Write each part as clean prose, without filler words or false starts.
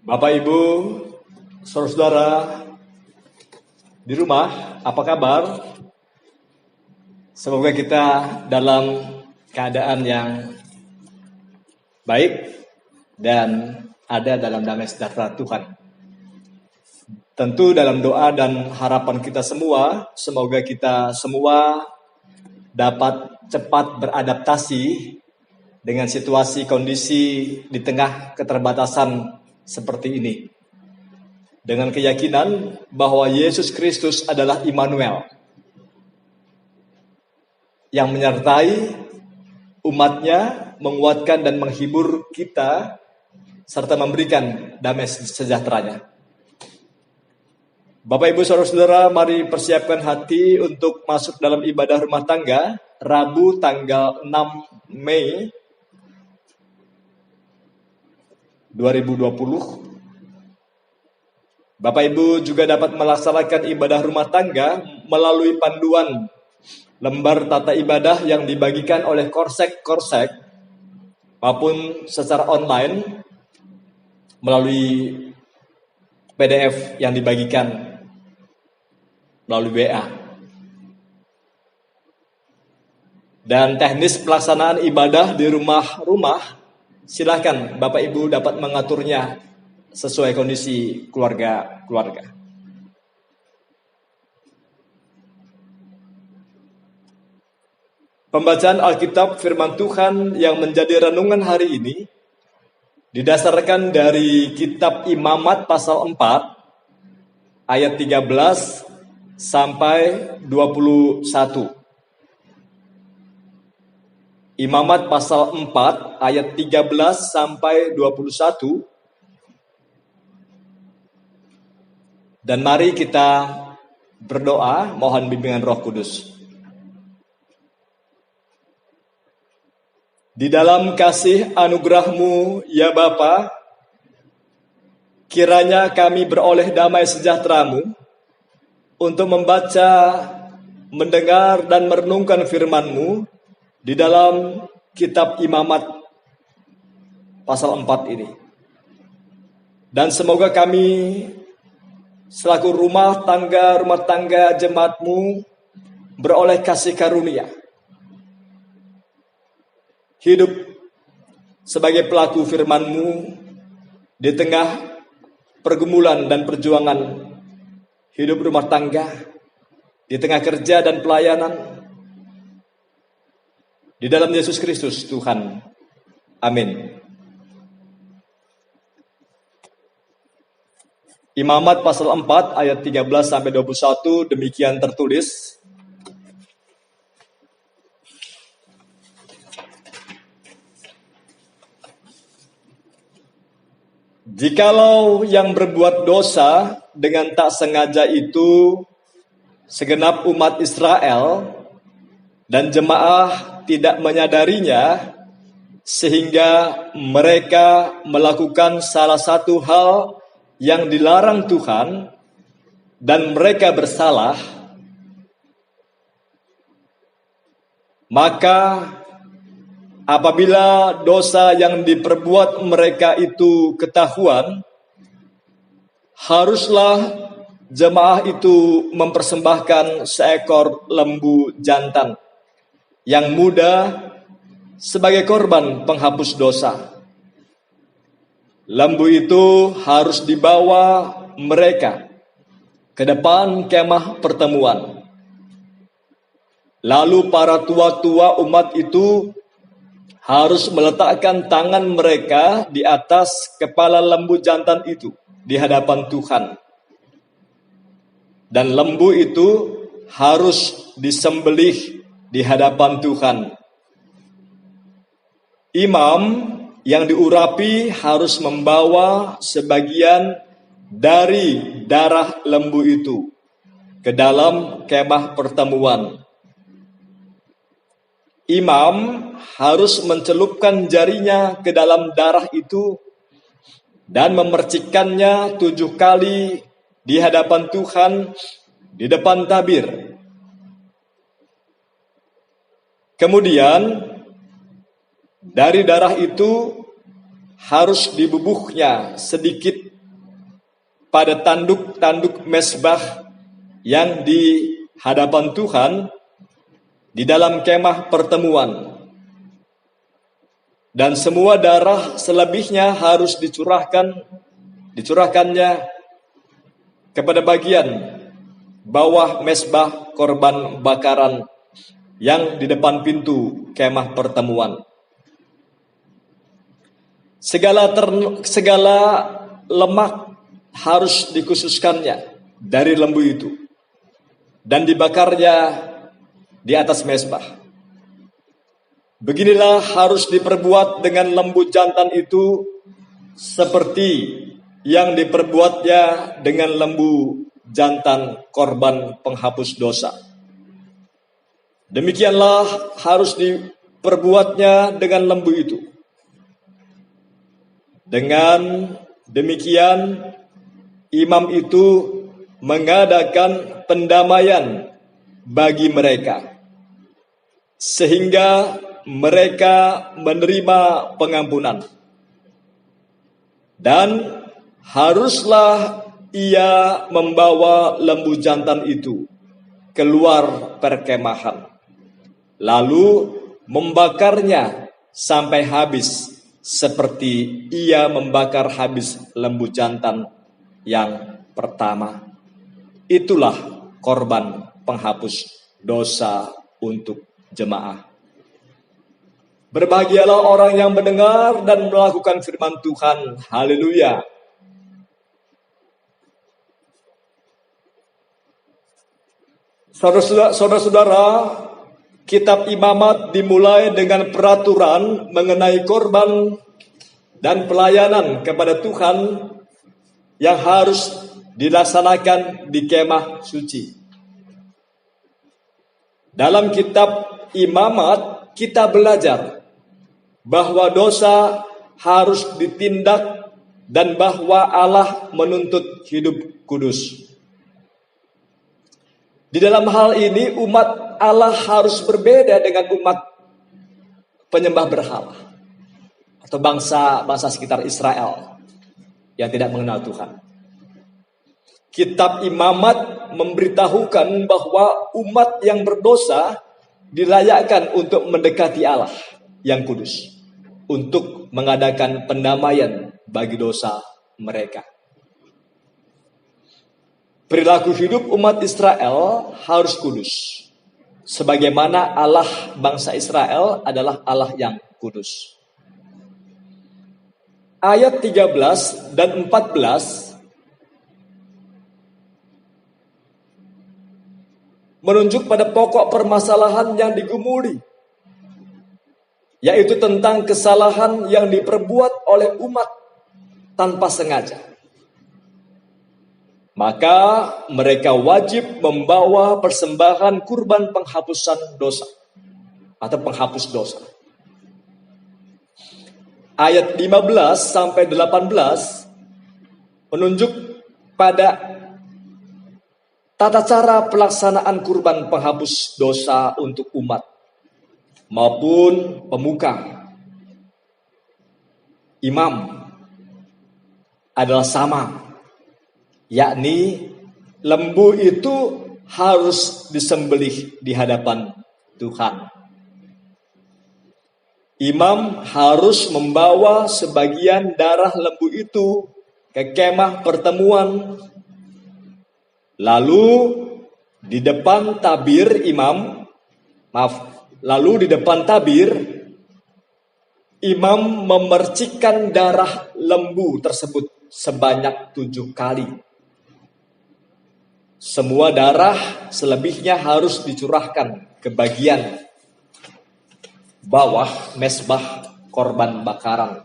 Bapak Ibu, saudara-saudara di rumah, apa kabar? Semoga kita dalam keadaan yang baik dan ada dalam damai sejahtera Tuhan. Tentu dalam doa dan harapan kita semua, semoga kita semua dapat cepat beradaptasi dengan situasi kondisi di tengah keterbatasan seperti ini. Dengan keyakinan bahwa Yesus Kristus adalah Immanuel yang menyertai umatnya, menguatkan dan menghibur kita, serta memberikan damai sejahteranya. Bapak Ibu saudara-saudara, mari persiapkan hati untuk masuk dalam ibadah rumah tangga Rabu tanggal 6 Mei 2020. Bapak Ibu juga dapat melaksanakan ibadah rumah tangga melalui panduan lembar tata ibadah yang dibagikan oleh Korsek maupun secara online melalui PDF yang dibagikan melalui WA. Dan teknis pelaksanaan ibadah di rumah-rumah, silakan Bapak Ibu dapat mengaturnya sesuai kondisi keluarga. Pembacaan Alkitab firman Tuhan yang menjadi renungan hari ini didasarkan dari kitab Imamat pasal 4 ayat 13 sampai 21. Imamat pasal 4 ayat 13 sampai 21. Dan mari kita berdoa mohon bimbingan Roh Kudus. Di dalam kasih anugerah-Mu ya Bapa, kiranya kami beroleh damai sejahtera-Mu untuk membaca, mendengar dan merenungkan firman-Mu di dalam kitab Imamat pasal 4 ini. Dan semoga kami selaku rumah tangga jemaat-Mu beroleh kasih karunia. Hidup sebagai pelaku firman-Mu di tengah pergumulan dan perjuangan hidup rumah tangga, di tengah kerja dan pelayanan. Di dalam Yesus Kristus Tuhan. Amin. Imamat pasal 4 ayat 13 sampai 21 demikian tertulis. Jikalau yang berbuat dosa dengan tak sengaja itu segenap umat Israel dan jemaah tidak menyadarinya sehingga mereka melakukan salah satu hal yang dilarang Tuhan dan mereka bersalah, maka apabila dosa yang diperbuat mereka itu ketahuan, haruslah jemaah itu mempersembahkan seekor lembu jantan yang muda sebagai korban penghapus dosa. Lembu itu harus dibawa mereka ke depan kemah pertemuan. Lalu para tua-tua umat itu harus meletakkan tangan mereka di atas kepala lembu jantan itu di hadapan Tuhan. Dan lembu itu harus disembelih di hadapan Tuhan. Imam yang diurapi harus membawa sebagian dari darah lembu itu ke dalam kemah pertemuan. Imam harus mencelupkan jarinya ke dalam darah itu dan memercikkannya 7 kali di hadapan Tuhan di depan tabir. Kemudian dari darah itu harus dibubuhnya sedikit pada tanduk-tanduk mezbah yang di hadapan Tuhan di dalam kemah pertemuan. Dan semua darah selebihnya harus dicurahkannya kepada bagian bawah mezbah korban bakaran yang di depan pintu kemah pertemuan. Segala lemak harus dikhususkannya dari lembu itu dan dibakarnya di atas mezbah. Beginilah harus diperbuat dengan lembu jantan itu seperti yang diperbuatnya dengan lembu jantan korban penghapus dosa. Demikianlah harus diperbuatnya dengan lembu itu. Dengan demikian, imam itu mengadakan pendamaian bagi mereka, sehingga mereka menerima pengampunan. Dan haruslah ia membawa lembu jantan itu keluar perkemahan, lalu membakarnya sampai habis, seperti ia membakar habis lembu jantan yang pertama. Itulah korban penghapus dosa untuk jemaah. Berbahagialah orang yang mendengar dan melakukan firman Tuhan. Haleluya. Saudara-saudara, kitab Imamat dimulai dengan peraturan mengenai korban dan pelayanan kepada Tuhan yang harus dilaksanakan di kemah suci. Dalam kitab Imamat kita belajar bahwa dosa harus ditindak dan bahwa Allah menuntut hidup kudus. Di dalam hal ini umat Allah harus berbeda dengan umat penyembah berhala atau bangsa sekitar Israel yang tidak mengenal Tuhan. Kitab Imamat memberitahukan bahwa umat yang berdosa dilayakkan untuk mendekati Allah yang kudus, untuk mengadakan pendamaian bagi dosa mereka. Perilaku hidup umat Israel harus kudus, sebagaimana Allah bangsa Israel adalah Allah yang kudus. Ayat 13 dan 14 menunjuk pada pokok permasalahan yang digumuli, yaitu tentang kesalahan yang diperbuat oleh umat tanpa sengaja. Maka mereka wajib membawa persembahan kurban penghapusan dosa atau penghapus dosa. Ayat 15 sampai 18 menunjuk pada tata cara pelaksanaan kurban penghapus dosa untuk umat maupun pemuka. Imam adalah sama, yakni lembu itu harus disembelih di hadapan Tuhan. Imam harus membawa sebagian darah lembu itu ke kemah pertemuan. Lalu di depan tabir imam memercikkan darah lembu tersebut sebanyak 7 kali. Semua darah selebihnya harus dicurahkan ke bagian bawah mesbah korban bakaran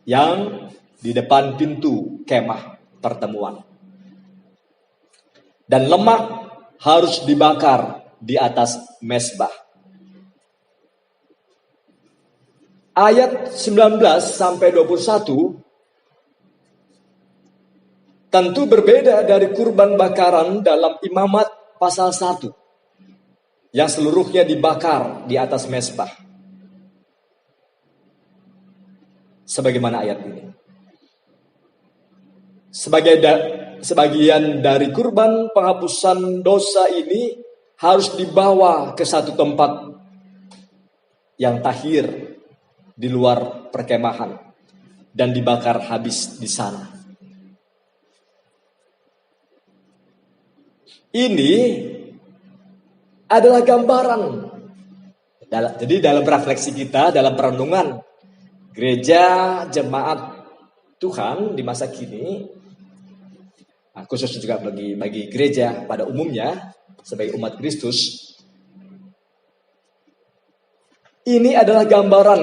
yang di depan pintu kemah pertemuan. Dan lemak harus dibakar di atas mesbah. Ayat 19 sampai 21 tentu berbeda dari kurban bakaran dalam Imamat pasal 1 yang seluruhnya dibakar di atas mesbah. Sebagaimana ayat ini. Sebagian dari kurban penghapusan dosa ini harus dibawa ke satu tempat yang tahir di luar perkemahan dan dibakar habis di sana. Ini adalah gambaran. Jadi dalam refleksi kita, dalam perenungan gereja jemaat Tuhan di masa kini, khusus juga bagi gereja pada umumnya sebagai umat Kristus, ini adalah gambaran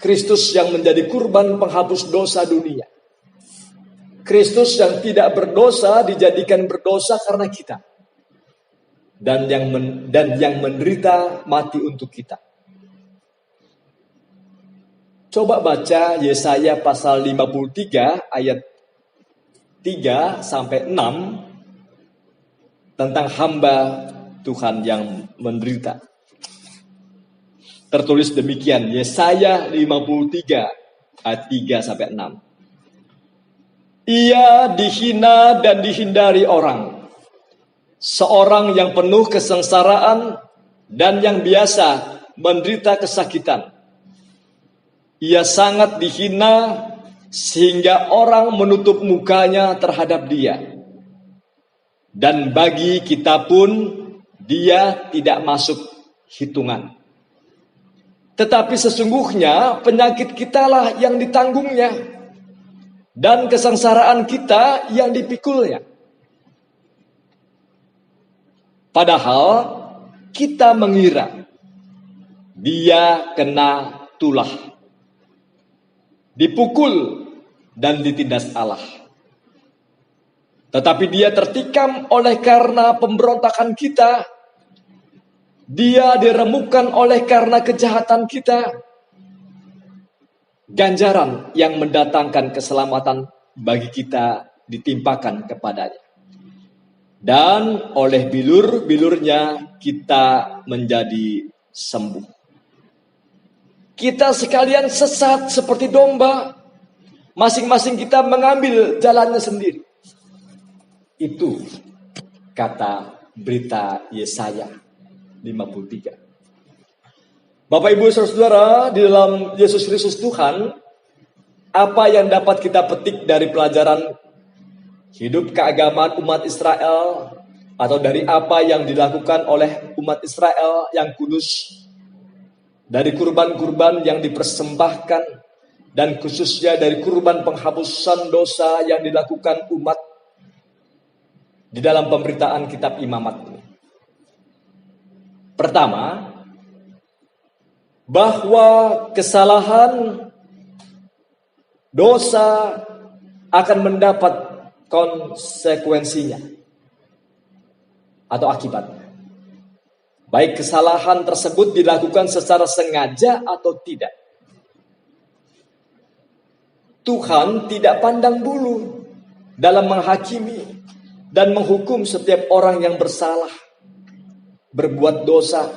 Kristus yang menjadi kurban penghapus dosa dunia. Kristus yang tidak berdosa dijadikan berdosa karena kita. Dan yang menderita mati untuk kita. Coba baca Yesaya pasal 53 ayat 3 sampai 6 tentang hamba Tuhan yang menderita. Tertulis demikian, Yesaya 53 ayat 3 sampai 6. Ia dihina dan dihindari orang, seorang yang penuh kesengsaraan dan yang biasa menderita kesakitan. Ia sangat dihina sehingga orang menutup mukanya terhadap dia. Dan bagi kita pun dia tidak masuk hitungan. Tetapi sesungguhnya penyakit kitalah yang ditanggungnya dan kesengsaraan kita yang dipikulnya. Padahal kita mengira dia kena tulah, dipukul dan ditindas Allah. Tetapi dia tertikam oleh karena pemberontakan kita. Dia diremukkan oleh karena kejahatan kita. Ganjaran yang mendatangkan keselamatan bagi kita ditimpakan kepadanya. Dan oleh bilur-bilurnya kita menjadi sembuh. Kita sekalian sesat seperti domba. Masing-masing kita mengambil jalannya sendiri. Itu kata berita Yesaya 53. Bapak Ibu Saudara, di dalam Yesus Kristus Tuhan, apa yang dapat kita petik dari pelajaran hidup keagamaan umat Israel, atau dari apa yang dilakukan oleh umat Israel yang kudus, dari kurban-kurban yang dipersembahkan, dan khususnya dari kurban penghapusan dosa yang dilakukan umat di dalam pemberitaan kitab Imamat ini. Pertama, bahwa kesalahan dosa akan mendapat konsekuensinya atau akibatnya. Baik kesalahan tersebut dilakukan secara sengaja atau tidak. Tuhan tidak pandang bulu dalam menghakimi dan menghukum setiap orang yang bersalah, berbuat dosa,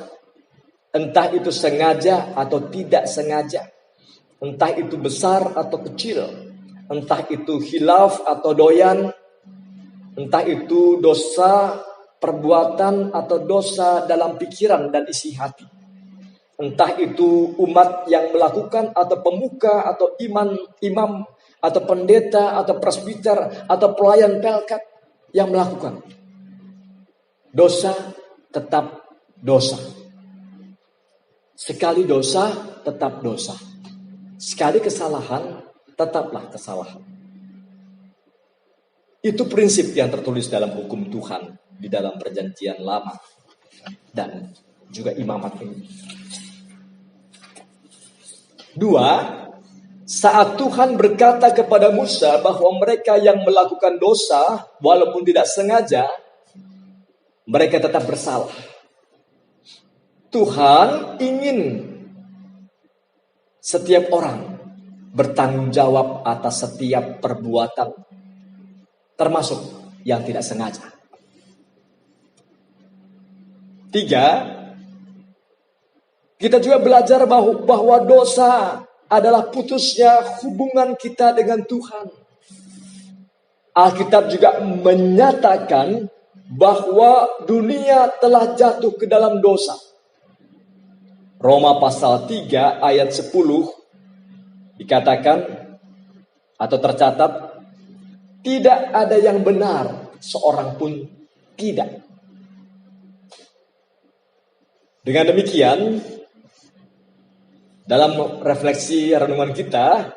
entah itu sengaja atau tidak sengaja, entah itu besar atau kecil, entah itu khilaf atau doyan, Entah itu dosa perbuatan atau dosa dalam pikiran dan isi hati. Entah itu umat yang melakukan atau pemuka atau imam atau pendeta atau presbiter atau pelayan pelkat yang melakukan. Dosa tetap dosa. Sekali dosa tetap dosa. Sekali kesalahan tetaplah kesalahan. Itu prinsip yang tertulis dalam hukum Tuhan di dalam perjanjian lama dan juga imamat ini. 2, saat Tuhan berkata kepada Musa bahwa mereka yang melakukan dosa walaupun tidak sengaja, mereka tetap bersalah. Tuhan ingin setiap orang bertanggung jawab atas setiap perbuatan, termasuk yang tidak sengaja. 3, kita juga belajar bahwa dosa adalah putusnya hubungan kita dengan Tuhan. Alkitab juga menyatakan bahwa dunia telah jatuh ke dalam dosa. Roma pasal 3 ayat 10 dikatakan atau tercatat, tidak ada yang benar, seorang pun tidak. Dengan demikian, dalam refleksi renungan kita,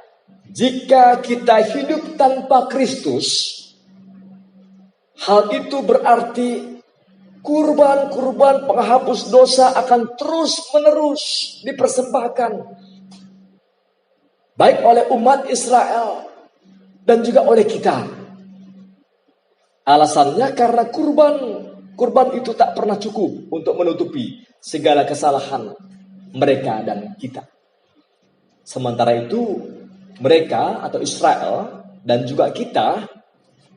jika kita hidup tanpa Kristus, hal itu berarti kurban-kurban penghapus dosa akan terus-menerus dipersembahkan, baik oleh umat Israel dan juga oleh kita. Alasannya karena kurban itu tak pernah cukup untuk menutupi segala kesalahan mereka dan kita. Sementara itu mereka atau Israel dan juga kita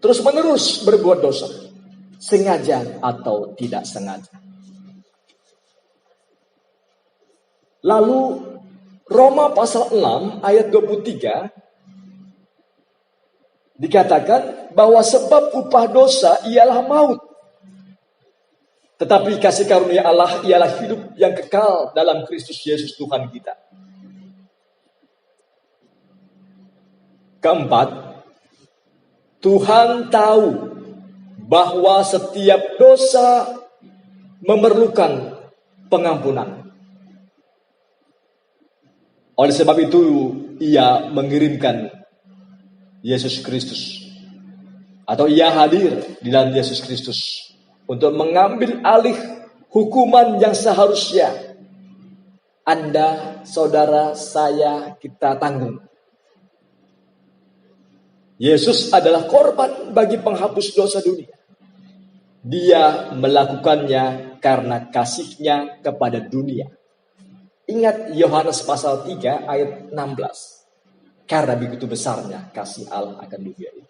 terus-menerus berbuat dosa, sengaja atau tidak sengaja. Lalu Roma pasal 6 ayat 23 dikatakan bahwa sebab upah dosa ialah maut. Tetapi kasih karunia Allah ialah hidup yang kekal dalam Kristus Yesus Tuhan kita. 4, Tuhan tahu bahwa setiap dosa memerlukan pengampunan. Oleh sebab itu, Ia mengirimkan Yesus Kristus, atau Ia hadir di dalam Yesus Kristus untuk mengambil alih hukuman yang seharusnya Anda, saudara, saya, kita tanggung. Yesus adalah korban bagi penghapus dosa dunia. Dia melakukannya karena kasih-Nya kepada dunia. Ingat Yohanes pasal 3 ayat 16. Karena begitu besarnya kasih Allah akan dunia ini.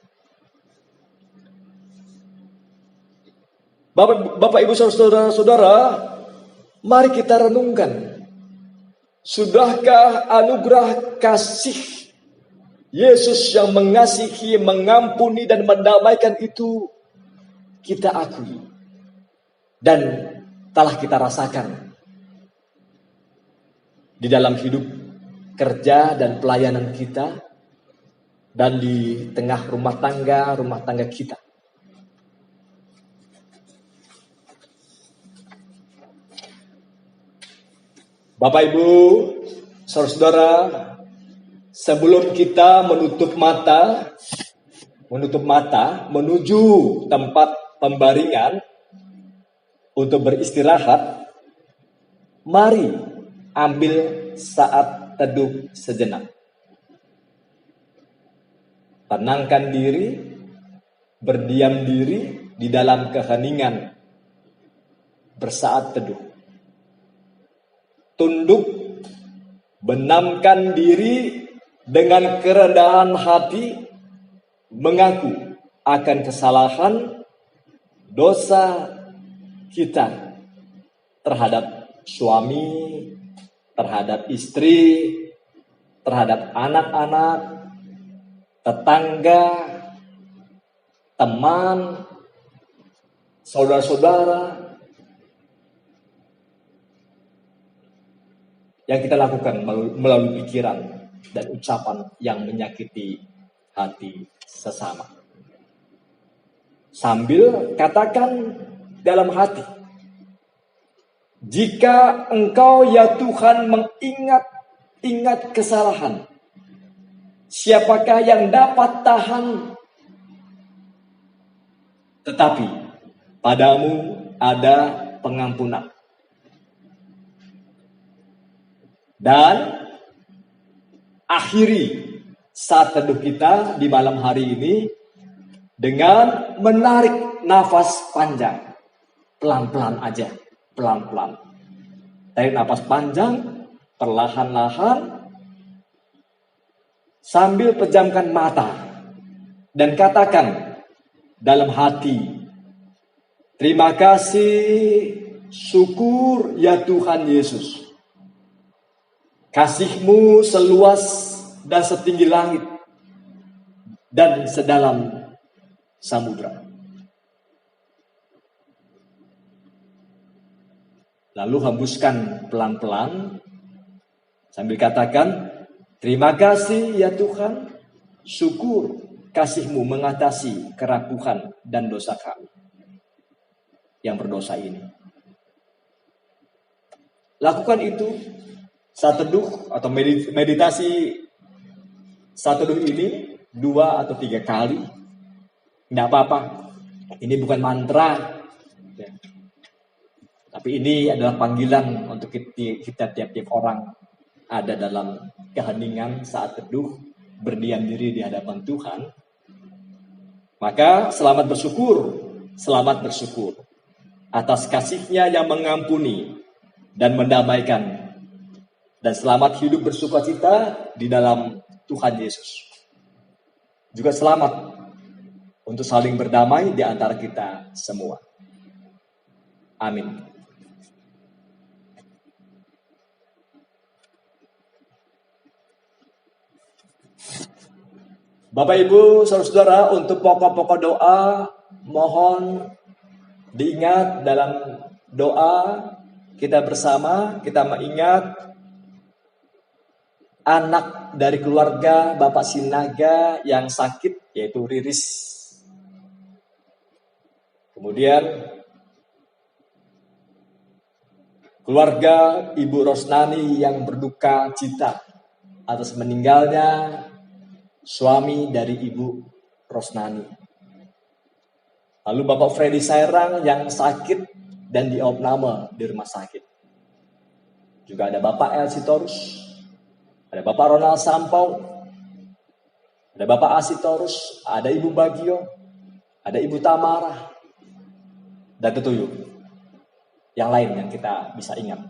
Bapak Ibu saudara-saudara, mari kita renungkan. Sudahkah anugerah kasih Yesus yang mengasihi, mengampuni, dan mendamaikan itu kita akui dan telah kita rasakan di dalam hidup kerja dan pelayanan kita dan di tengah rumah tangga kita. Bapak Ibu, saudara-saudara, sebelum kita menutup mata menuju tempat pembaringan untuk beristirahat, mari ambil saat teduh sejenak. Tenangkan diri, berdiam diri di dalam keheningan, bersaat teduh. Tunduk, benamkan diri dengan kerendahan hati, mengaku akan kesalahan dosa kita terhadap suami, terhadap istri, terhadap anak-anak, tetangga, teman, saudara-saudara, yang kita lakukan melalui pikiran dan ucapan yang menyakiti hati sesama. Sambil katakan dalam hati, jika engkau ya Tuhan mengingat kesalahan, siapakah yang dapat tahan? Tetapi padamu ada pengampunan. Dan akhiri saat teduh kita di malam hari ini dengan menarik nafas panjang. Pelan-pelan aja, pelan-pelan. Tarik nafas panjang, perlahan-lahan, sambil pejamkan mata. Dan katakan dalam hati, terima kasih, syukur ya Tuhan Yesus. Kasih-Mu seluas dan setinggi langit dan sedalam samudra. Lalu hembuskan pelan-pelan sambil katakan, terima kasih ya Tuhan, syukur kasih-Mu mengatasi kerapuhan dan dosa kami yang berdosa ini. Lakukan itu saat teduh atau meditasi saat teduh ini 2 atau 3 kali. Tidak apa-apa. Ini bukan mantra. Ya. Tapi ini adalah panggilan untuk kita tiap-tiap orang ada dalam keheningan saat teduh, berdiam diri di hadapan Tuhan. Maka selamat bersyukur atas kasih-Nya yang mengampuni dan mendamaikan. Dan selamat hidup bersukacita di dalam Tuhan Yesus. Juga selamat untuk saling berdamai di antara kita semua. Amin. Bapak Ibu, saudara-saudara, untuk pokok-pokok doa, mohon diingat dalam doa kita bersama, kita mengingat anak dari keluarga Bapak Sinaga yang sakit, yaitu Riris. Kemudian keluarga Ibu Rosnani yang berduka cita atas meninggalnya suami dari Ibu Rosnani. Lalu Bapak Freddy Sairang yang sakit dan diopname di rumah sakit. Juga ada Bapak Elsie Torus, ada Bapak Ronald Sampau, ada Bapak Asitorus, ada Ibu Bagio, ada Ibu Tamara, dan tentu yang lain yang kita bisa ingat.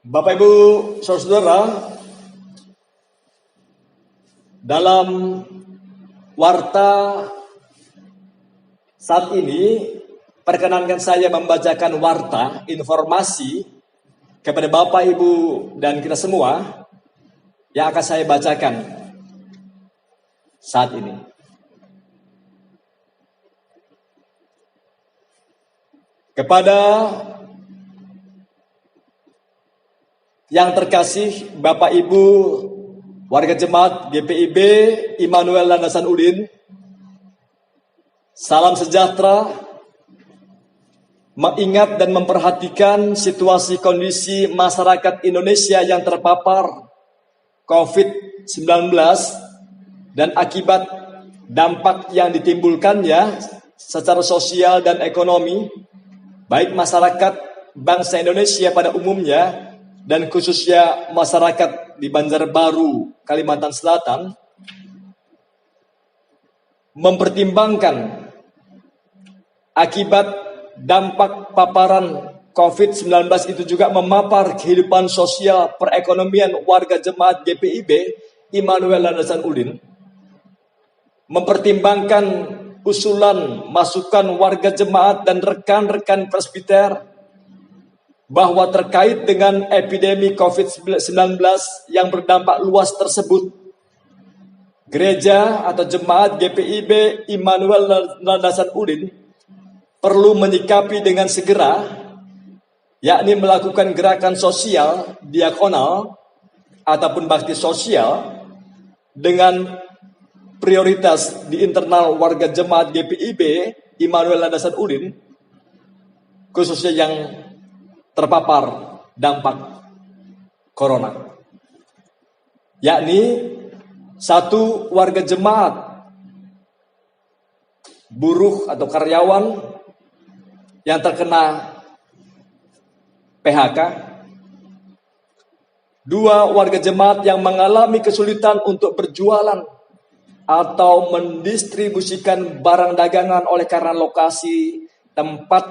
Bapak Ibu saudara, dalam warta saat ini, perkenankan saya membacakan warta informasi kepada Bapak, Ibu, dan kita semua yang akan saya bacakan saat ini. Kepada yang terkasih Bapak, Ibu, warga jemaat GPIB Immanuel Landasan Udin, salam sejahtera, mengingat dan memperhatikan situasi kondisi masyarakat Indonesia yang terpapar COVID-19 dan akibat dampak yang ditimbulkannya secara sosial dan ekonomi, baik masyarakat bangsa Indonesia pada umumnya dan khususnya masyarakat di Banjarbaru, Kalimantan Selatan, mempertimbangkan akibat dampak paparan COVID-19 itu juga memapar kehidupan sosial perekonomian warga jemaat GPIB Immanuel Landasan Udin, mempertimbangkan usulan masukan warga jemaat dan rekan-rekan presbiter bahwa terkait dengan epidemi COVID-19 yang berdampak luas tersebut, gereja atau jemaat GPIB Immanuel Landasan Udin perlu menyikapi dengan segera, yakni melakukan gerakan sosial diakonal ataupun bakti sosial dengan prioritas di internal warga jemaat GPIB Immanuel Landasan Udin, khususnya yang terpapar dampak corona, yakni satu, warga jemaat, buruh atau karyawan yang terkena PHK. Dua, warga jemaat yang mengalami kesulitan untuk berjualan atau mendistribusikan barang dagangan oleh karena lokasi tempat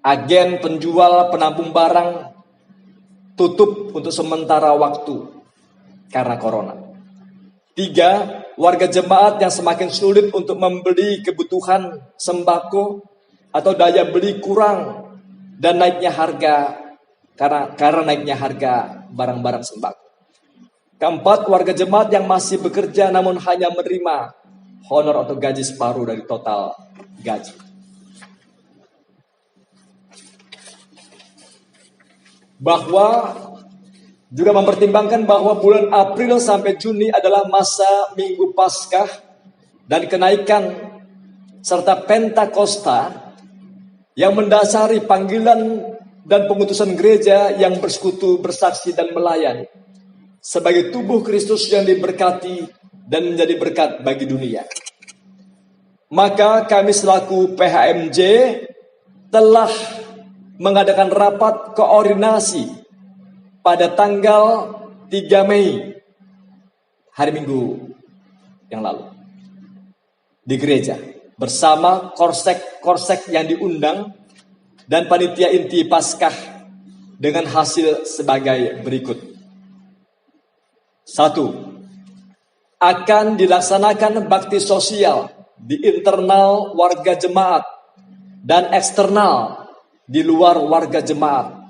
agen penjual penampung barang tutup untuk sementara waktu karena corona. Tiga, warga jemaat yang semakin sulit untuk membeli kebutuhan sembako atau daya beli kurang dan naiknya harga karena naiknya harga barang-barang sembako. Keempat, warga jemaat yang masih bekerja namun hanya menerima honor atau gaji separuh dari total gaji. Bahwa juga mempertimbangkan bahwa bulan April sampai Juni adalah masa Minggu Paskah dan kenaikan serta Pentakosta yang mendasari panggilan dan pengutusan gereja yang bersekutu, bersaksi dan melayani sebagai tubuh Kristus yang diberkati dan menjadi berkat bagi dunia. Maka kami selaku PHMJ telah mengadakan rapat koordinasi pada tanggal 3 Mei, hari Minggu yang lalu, di gereja, bersama korsek yang diundang dan panitia inti Paskah dengan hasil sebagai berikut. 1. Akan dilaksanakan bakti sosial di internal warga jemaat dan eksternal di luar warga jemaat,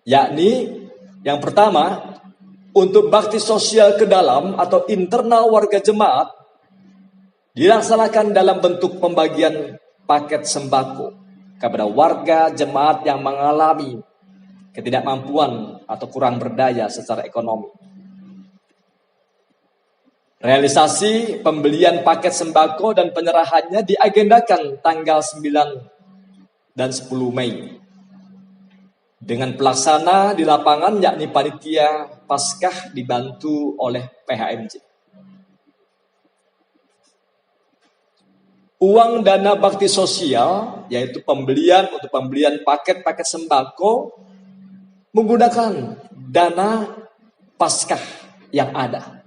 yakni yang pertama, untuk bakti sosial ke dalam atau internal warga jemaat dilaksanakan dalam bentuk pembagian paket sembako kepada warga jemaat yang mengalami ketidakmampuan atau kurang berdaya secara ekonomi. Realisasi pembelian paket sembako dan penyerahannya diagendakan tanggal 9 dan 10 Mei. Dengan pelaksana di lapangan yakni panitia Paskah dibantu oleh PHMJ. Uang dana bakti sosial yaitu untuk pembelian paket-paket sembako menggunakan dana Paskah yang ada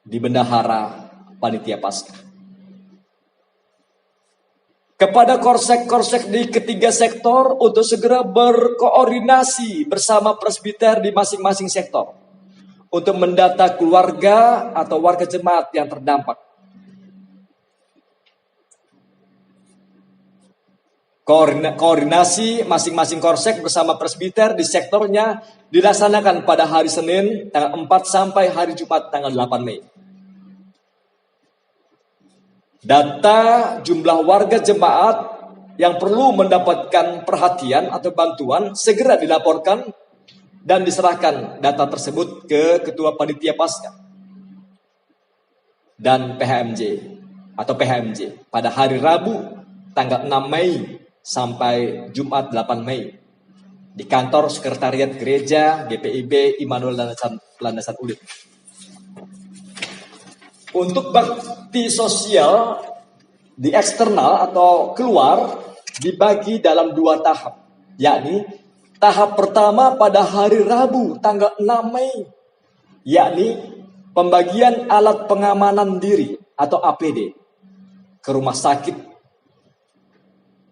di bendahara panitia Paskah. Kepada korsek-korsek di ketiga sektor untuk segera berkoordinasi bersama presbiter di masing-masing sektor untuk mendata keluarga atau warga jemaat yang terdampak. Koordinasi masing-masing korsek bersama presbiter di sektornya dilaksanakan pada hari Senin tanggal 4 sampai hari Jumat tanggal 8 Mei. Data jumlah warga jemaat yang perlu mendapatkan perhatian atau bantuan segera dilaporkan dan diserahkan data tersebut ke Ketua Panitia Paskah dan PHMJ pada hari Rabu tanggal 6 Mei sampai Jumat 8 Mei di kantor Sekretariat Gereja GPIB Immanuel Landasan Udin. Untuk bakti sosial di eksternal atau keluar dibagi dalam 2 tahap, yakni tahap pertama pada hari Rabu tanggal 6 Mei, yakni pembagian alat pengamanan diri atau APD ke rumah sakit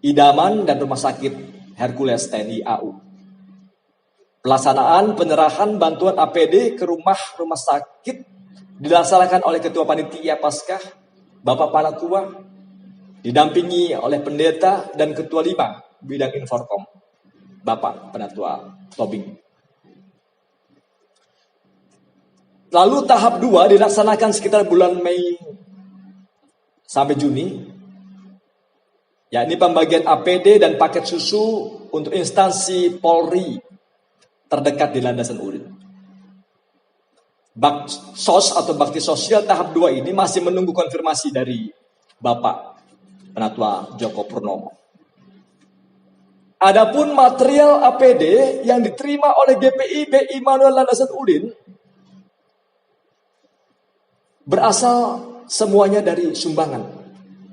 Idaman dan rumah sakit Hercules TNI AU. Pelaksanaan penyerahan bantuan APD ke rumah sakit dilaksanakan oleh Ketua Panitia Paskah, Bapak Palatua, didampingi oleh pendeta dan ketua 5 bidang Inforkom, Bapak Penatua Tobing. Lalu tahap 2 dilaksanakan sekitar bulan Mei sampai Juni, yakni pembagian APD dan paket susu untuk instansi Polri terdekat di Landasan Udin. Baksos atau bakti sosial tahap 2 ini masih menunggu konfirmasi dari Bapak Penatua Joko Purnomo. Adapun material APD yang diterima oleh GPIB Immanuel Landasan Udin berasal semuanya dari sumbangan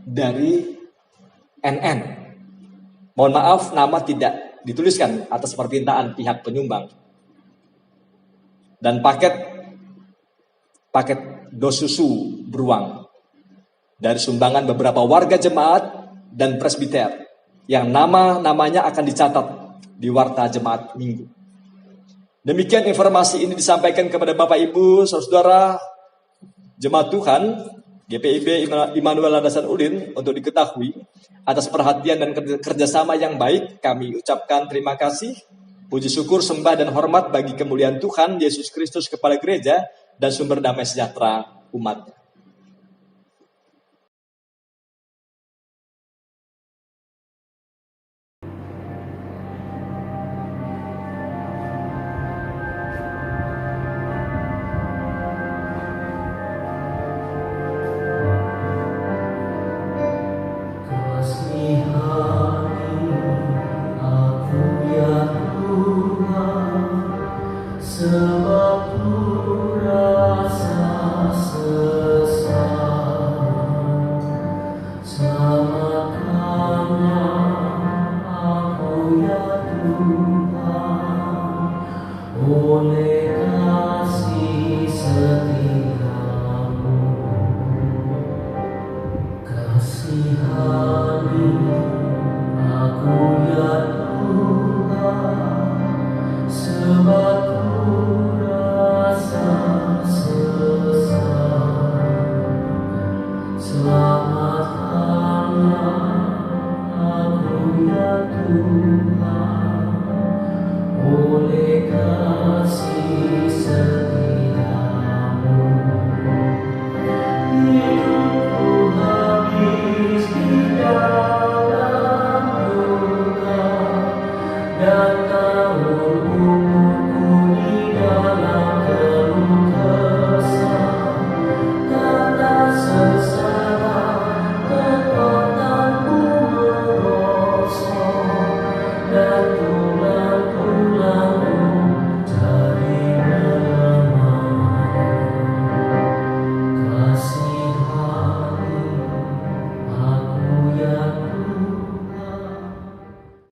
dari NN. Mohon maaf, nama tidak dituliskan atas permintaan pihak penyumbang. Dan paket dos susu beruang dari sumbangan beberapa warga jemaat dan presbiter yang nama-namanya akan dicatat di Warta Jemaat Minggu. Demikian informasi ini disampaikan kepada Bapak Ibu, saudara jemaat Tuhan, GPIB Immanuel Landasan Udin untuk diketahui atas perhatian dan kerjasama yang baik. Kami ucapkan terima kasih, puji syukur, sembah dan hormat bagi kemuliaan Tuhan Yesus Kristus Kepala Gereja dan sumber damai sejahtera umatnya. Dan